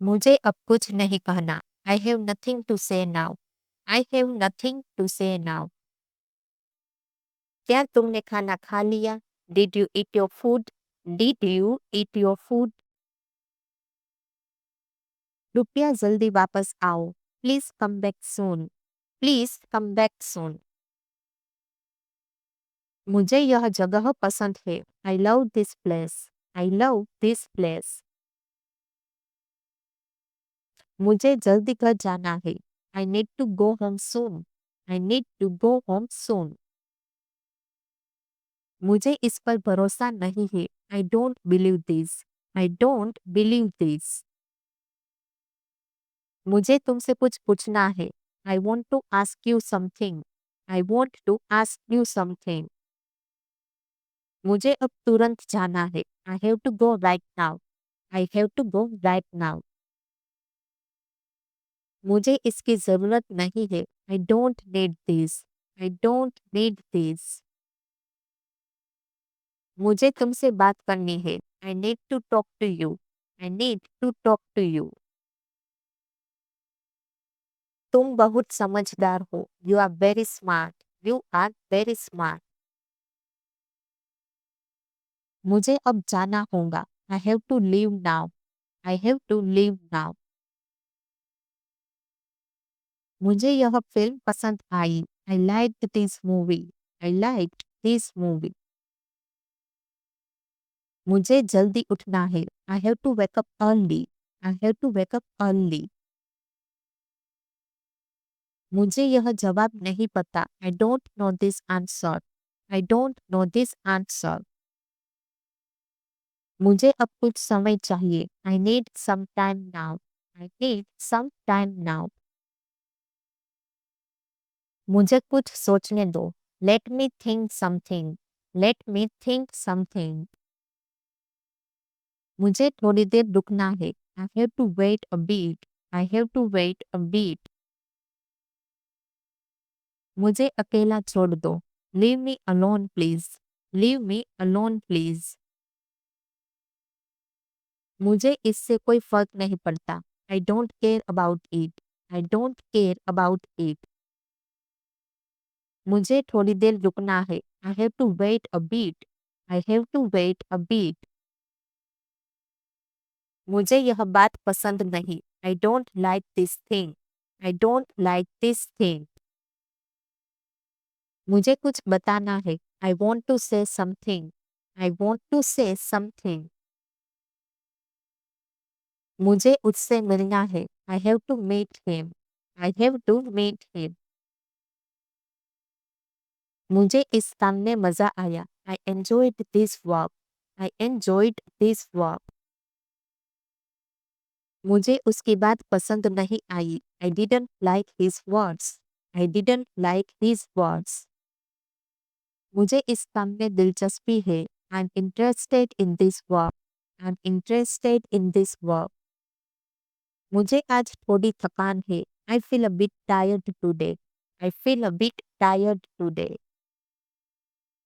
मुझे अब कुछ नहीं कहना। I have nothing to say now. I have nothing to say now. क्या तुमने खाना खा लिया? Did you eat your food? Did you eat your food? कृपया जल्दी वापस आओ। Please come back soon. Please come back soon. मुझे यह जगह पसंद है। I love this place. I love this place. मुझे जल्दी घर जाना है। I need to go home soon. I need to go home soon. मुझे इस पर भरोसा नहीं है। I don't believe this. I don't believe this. मुझे तुमसे कुछ पूछना है। I want to ask you something. I want to ask you something. मुझे अब तुरंत जाना है। I have to go right now. I have to go right now. मुझे इसकी जरूरत नहीं है। I don't need this. I don't need this. मुझे तुमसे बात करनी है। I need to talk to you. I need to talk to you. तुम बहुत समझदार हो। You are very smart. You are very smart. मुझे अब जाना होगा। I have to leave now. I have to leave now. मुझे यह फिल्म पसंद आई। I like this movie. I like this movie. मुझे जल्दी उठना है। I have to wake up early. I have to wake up early. मुझे यह जवाब नहीं पता। I don't know this answer. I don't know this answer. मुझे अब कुछ समय चाहिए। I need some time now. I need some time now. मुझे कुछ सोचने दो। Let me think something. Let me think something. मुझे थोड़ी देर रुकना है। I have to wait a bit. I have to wait a bit. मुझे अकेला छोड़ दो। Leave me alone please. Leave me alone please. मुझे इससे कोई फर्क नहीं पड़ता। I don't care about it. I don't care about it. मुझे थोड़ी देर रुकना है। I have to wait a bit. I have to wait a bit. मुझे यह बात पसंद नहीं। I don't like this thing. I don't like this thing. मुझे कुछ बताना है। I want to say something. I want to say something. मुझे उससे मिलना है। I have to meet him. I have to meet him. मुझे इस काम में मजा आया। I enjoyed this work. I enjoyed this work. मुझे उसकी बात पसंद नहीं आई। I didn't like his words. I didn't like his words. मुझे इस काम में दिलचस्पी है। I am interested in this work. I am interested in this work. मुझे आज थोड़ी थकान है। I feel a bit tired today. I feel a bit tired today.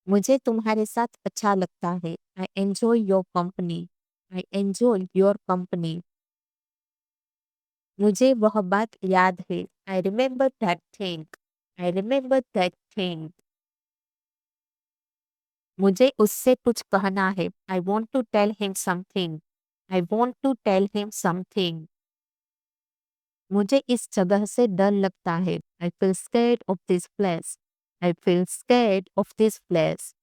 मुझे तुम्हारे साथ अच्छा लगता है। I enjoy your company. I enjoy your company. मुझे वह बात याद है। I remember that thing. I remember that thing. मुझे उससे कुछ कहना है। I want to tell him something. I want to tell him something. मुझे इस जगह से डर लगता है। I feel scared of this place. I feel scared of this place.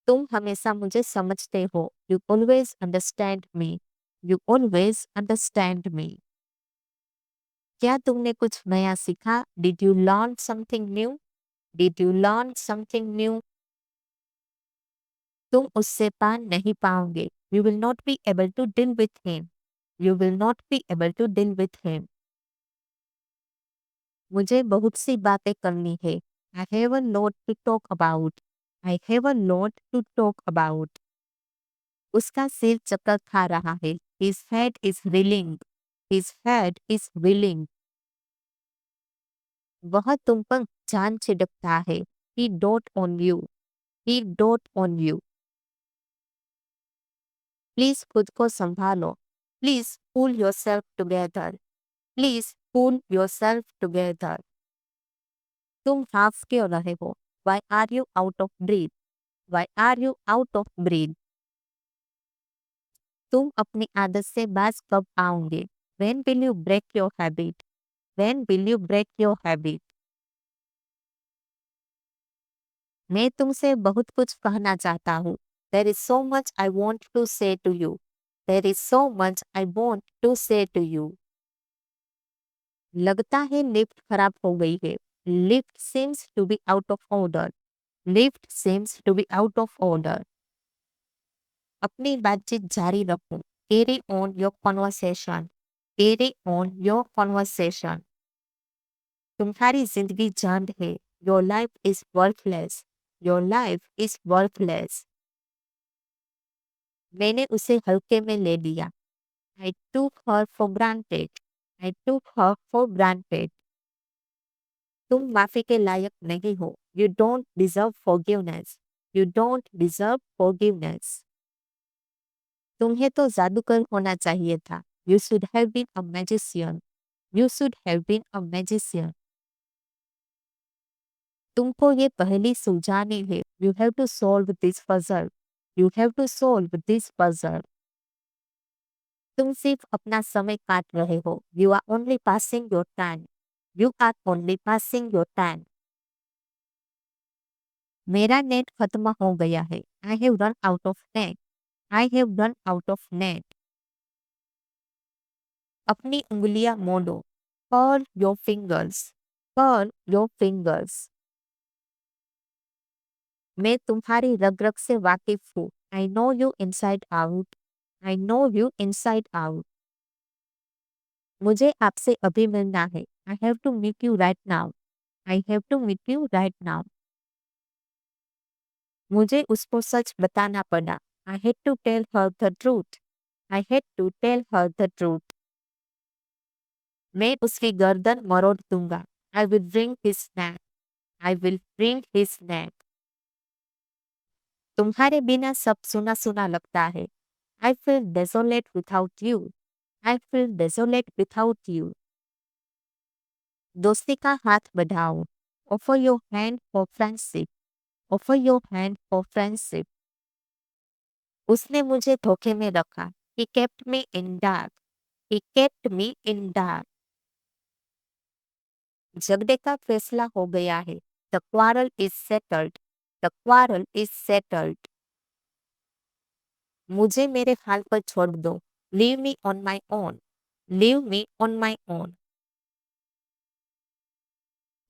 तुम हमेशा मुझे समझते हो। You always understand me. You always understand me. क्या तुमने कुछ नया सीखा? Did you learn something new? Did you learn something new? तुम उससे पार नहीं पाओगे। You will not be able to deal with him. You will not be able to deal with him. मुझे बहुत सी बातें करनी है। I have a lot to talk about. I have a lot to talk about. उसका सिर चक्कर खा रहा है। His head is reeling. His head is reeling. वह तुम पर जान छिड़कता है। He dote on you. He dote on you. Please खुद को संभालो। Please pull yourself together. Please pull yourself together. तुम हाफ क्यों रहे हो? Why are you out of breath? Why are you out of breath? तुम अपनी आदत से बाज कब आओगे? When will you break your habit? When will you break your habit? मैं तुमसे बहुत कुछ कहना चाहता हूँ। There is so much I want to say to you. There is so much I want to say to you. लगता है lift खराब हो गई है। Lift seems to be out of order. Lift seems to be out of order. अपनी बातचीत जारी रखो। Carry on your conversation. Carry on your conversation. तुम्हारी जिंदगी जान है। Your life is worthless. Your life is worthless. मैंने उसे हल्के में ले लिया। I took her for granted. I took her for granted. तुम माफी के लायक नहीं हो। You don't deserve forgiveness. You don't deserve forgiveness. तुम्हें तो जादूगर होना चाहिए था। You should have been a magician. You should have been a magician. तुमको ये पहेली सुलझानी है। You have to solve this puzzle. You have to solve this puzzle. तुम सिर्फ अपना समय काट रहे हो। You are only passing your time. You are only passing your time. मेरा नेट खत्म हो गया है। I have run out of net. I have run out of net. अपनी उंगलियां मोड़ो। Curl your fingers. Curl your fingers. मैं तुम्हारी रग रग से वाकिफ हूँ। I know you inside out. I know you inside out. मुझे आपसे अभी मिलना है। I have to meet you right now. I have to meet you right now. मुझे उसको सच बताना पड़ा। I had to tell her the truth. I had to tell her the truth. मैं उसकी गर्दन मरोड़ दूंगा। I will wring his neck. I will wring his neck. तुम्हारे बिना सब सुना सुना लगता है। I feel desolate without you. I feel desolate without you. दोस्ती का हाथ बढ़ाओ। Offer your hand for friendship. Offer your hand for friendship. उसने मुझे धोखे में रखा। He kept me in dark. He kept me in dark. झगड़े का फैसला हो गया है। The quarrel is settled. The quarrel is settled. मुझे मेरे हाल पर छोड़ दो। Leave me on my own. Leave me on my own.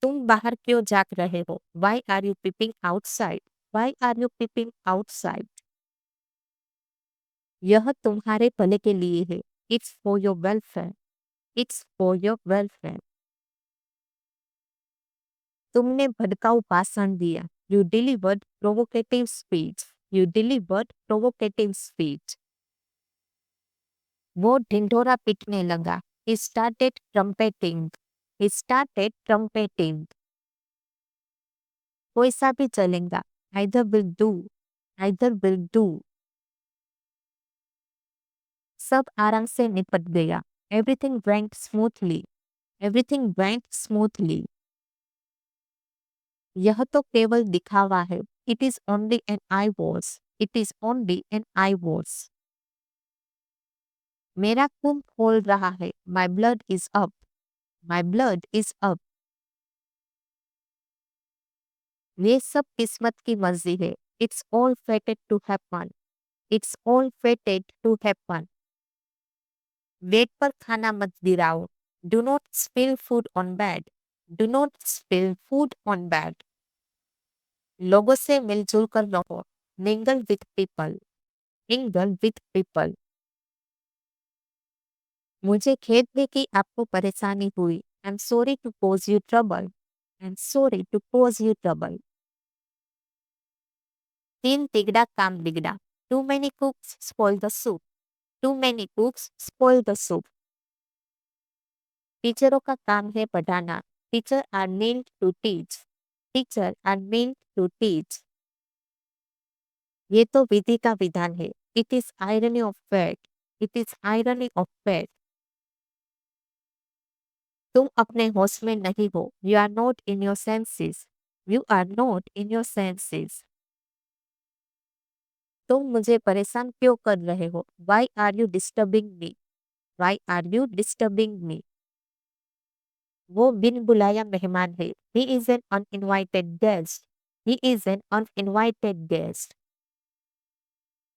तुम बाहर क्यों जाग रहे हो? Why are you peeping outside? Why are you peeping outside? यह तुम्हारे भले के लिए है। It's for your welfare. It's for your welfare. तुमने भड़काऊ भाषण दिया। You delivered provocative speech. You delivered provocative speech. वो ढिंढोरा पीटने लगा। He started trumpeting. He started trumpeting. कोई सा भी चलेगा। Either will do. Either will do. सब आराम से निपट गया। Everything went smoothly. Everything went smoothly. यह तो केवल दिखावा है। It is only an eyewash. It is only an eyewash. मेरा खून खोल रहा है। My blood is up. My blood is up. ये सब किस्मत की मर्जी है। It's all fated to happen. It's all fated to happen. Bed पर खाना मत गिराओ। Do not spill food on bed. Do not spill food on bed. लोगों से मिलजुल कर रहो। Mingle with people. Mingle with people. मुझे खेद है कि आपको परेशानी हुई। I'm sorry to cause you trouble. I'm sorry to cause you trouble. तीन तिगड़ा काम बिगड़ा। Too many cooks spoil the soup. Too many cooks spoil the soup. टीचरों का काम है पढ़ाना। Teacher are meant to teach. Teacher are meant to teach. ये तो विधि का विधान है। It is irony of fate. It is irony of fate. तुम अपने होश में नहीं हो. You are not in your senses. You are not in your senses. तुम मुझे परेशान क्यों कर रहे हो? Why are you disturbing me? Why are you disturbing me? वो बिन बुलाया मेहमान है. He is an uninvited guest. He is an uninvited guest.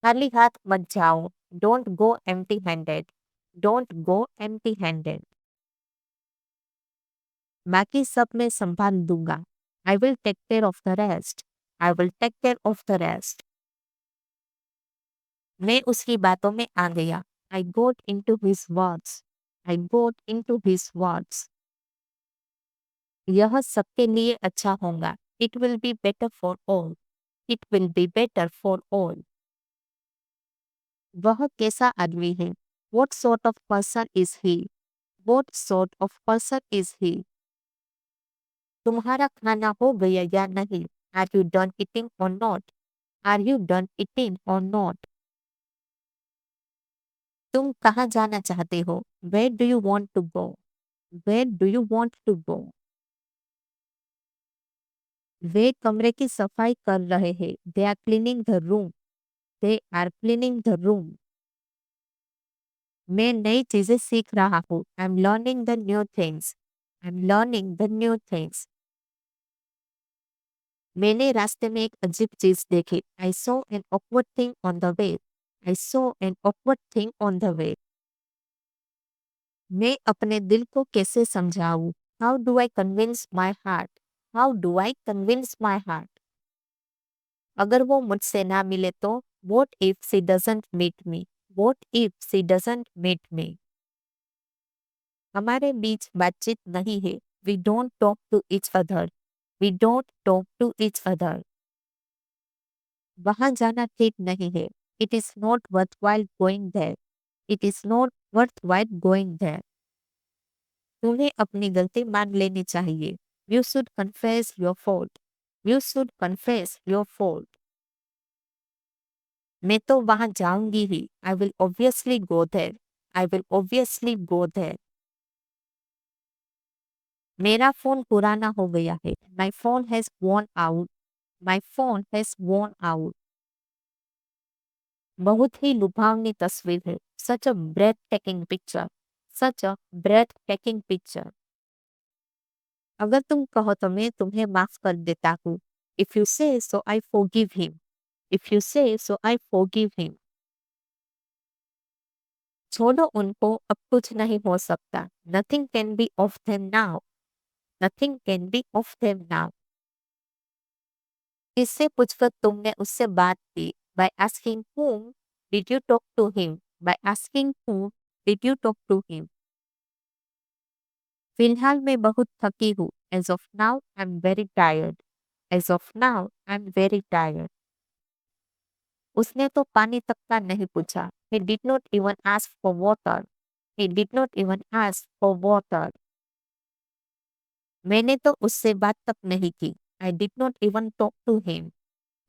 खाली हाथ मत जाओ. Don't go empty-handed. Don't go empty-handed. बाकी सब मैं संभाल दूंगा. I will take care of the rest. I will take care of the rest. मैं उसकी बातों में आ गया. I got into his words. I got into his words. यह सबके लिए अच्छा होगा. It will be better for all. It will be better for all. वह कैसा आदमी है? What sort of person is he? What sort of person is he? तुम्हारा खाना हो गया या नहीं? Are you done eating or not? Are you done eating or not? तुम कहाँ जाना चाहते हो? Where do you want to go? Where do you want to go? वे कमरे की सफाई कर रहे हैं. They are cleaning the room. They are cleaning the room. मैं नई चीजें सीख रहा हूँ. I'm learning the new things. I'm learning the new things. मैंने रास्ते में एक अजीब चीज देखी. I saw an awkward thing on the way. I saw an awkward thing on the way. मैं अपने दिल को कैसे समझाऊं? How do I convince my heart? How do I convince my heart? अगर वो मुझसे ना मिले तो? What if she doesn't meet me? What if she doesn't meet me? हमारे बीच बातचीत नहीं है. We don't talk to each other. We don't talk to each other. वहां जाना ठीक नहीं है. It is not worthwhile going there. It is not worthwhile going there. तुम्हें अपनी गलती मान लेनी चाहिए. You should confess your fault. You should confess your fault. मैं तो वहां जाऊंगी ही. I will obviously go there. I will obviously go there. मेरा फोन पुराना हो गया है. My phone has worn out. My phone has worn out. बहुत ही लुभावनी तस्वीर है. Such a breathtaking picture. Such a breathtaking picture. अगर तुम कहो तो मैं तुम्हें माफ कर देता हूँ. If you say so, I forgive him. If you say so, I forgive him. छोड़ो उनको. अब कुछ नहीं हो सकता. Nothing can be of them now. Nothing can be of them now. इससे पूछकर तुमने उससे बात की. By asking whom did you talk to him? By asking whom did you talk to him? फिलहाल मैं बहुत थकी हूँ. As of now, I'm very tired. As of now, I'm very tired. उसने तो पानी तक का नहीं पूछा. He did not even ask for water. He did not even ask for water. मैंने तो उससे बात तक नहीं की. I did not even talk to him.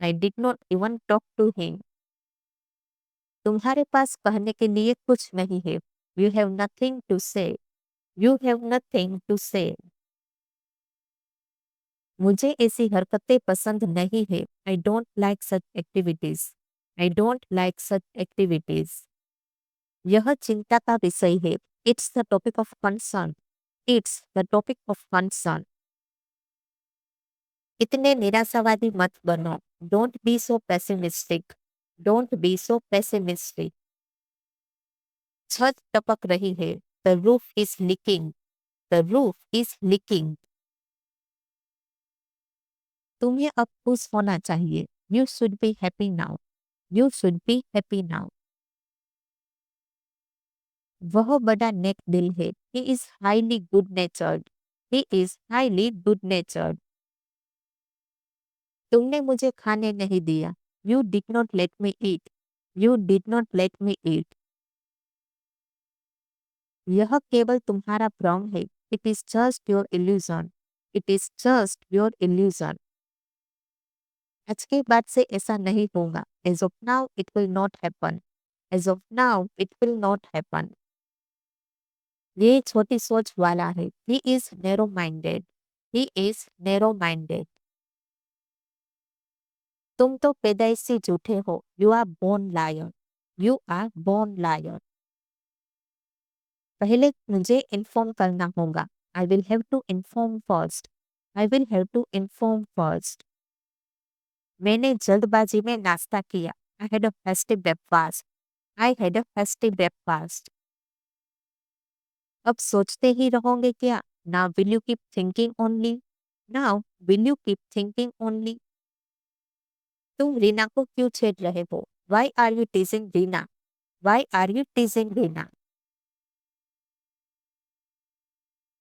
I did not even talk to him. तुम्हारे पास कहने के लिए कुछ नहीं है. You have nothing to say. You have nothing to say. मुझे ऐसी हरकतें पसंद नहीं है. I don't like such activities. I don't like such activities. यह चिंता का विषय है. It's the topic of concern. It's the topic of concern. इतने निराशावादी मत बनो. Don't be so pessimistic. Don't be so pessimistic. छत टपक रही है. The roof is leaking. The roof is leaking. तुम्हें अब खुश होना चाहिए. You should be happy now. You should be happy now. वह बड़ा नेक दिल है. He is highly good natured. He is highly good natured. तुमने मुझे खाने नहीं दिया. You did not let me eat. You did not let me eat. यह केवल तुम्हारा भ्रम है. It is just your illusion. It is just your illusion. आज के बाद से ऐसा नहीं होगा. As of now, it will not happen. As of now, it will not happen. ये छोटी सोच वाला है. He is narrow minded. He is narrow minded. तुम तो पैदाइशी झूठे हो. You are born liar. You are born liar. पहले मुझे इन्फॉर्म करना होगा. I will have to inform first. I will have to inform first. मैंने जल्दबाजी में नाश्ता किया. I had a hasty breakfast. I had a hasty breakfast. अब सोचते ही रहोगे क्या? Now will you keep thinking only? Now will you keep thinking only? तुम रीना को क्यों छेड़ रहे हो? Why are you teasing Reena? Why are you teasing Reena?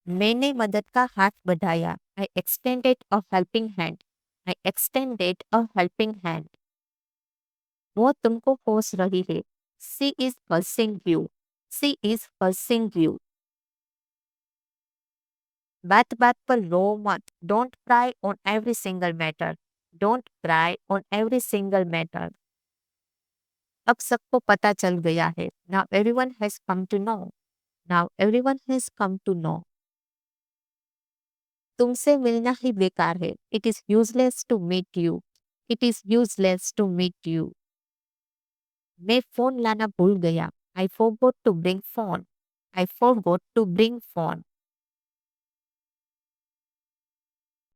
मैंने मदद का हाथ बढ़ाया. I extended a helping hand. I extended a helping hand. वो तुमको कोस रही है. She is cursing you. She is cursing you. बात बात पर रो मत. Don't cry on every single matter. Don't cry on every single matter. अब सबको पता चल गया है. Now everyone has come to know. Now everyone has come to know. तुमसे मिलना ही बेकार है. It is useless to meet you. It is useless to meet you. मैं फोन लाना भूल गया. I forgot to bring phone. I forgot to bring phone.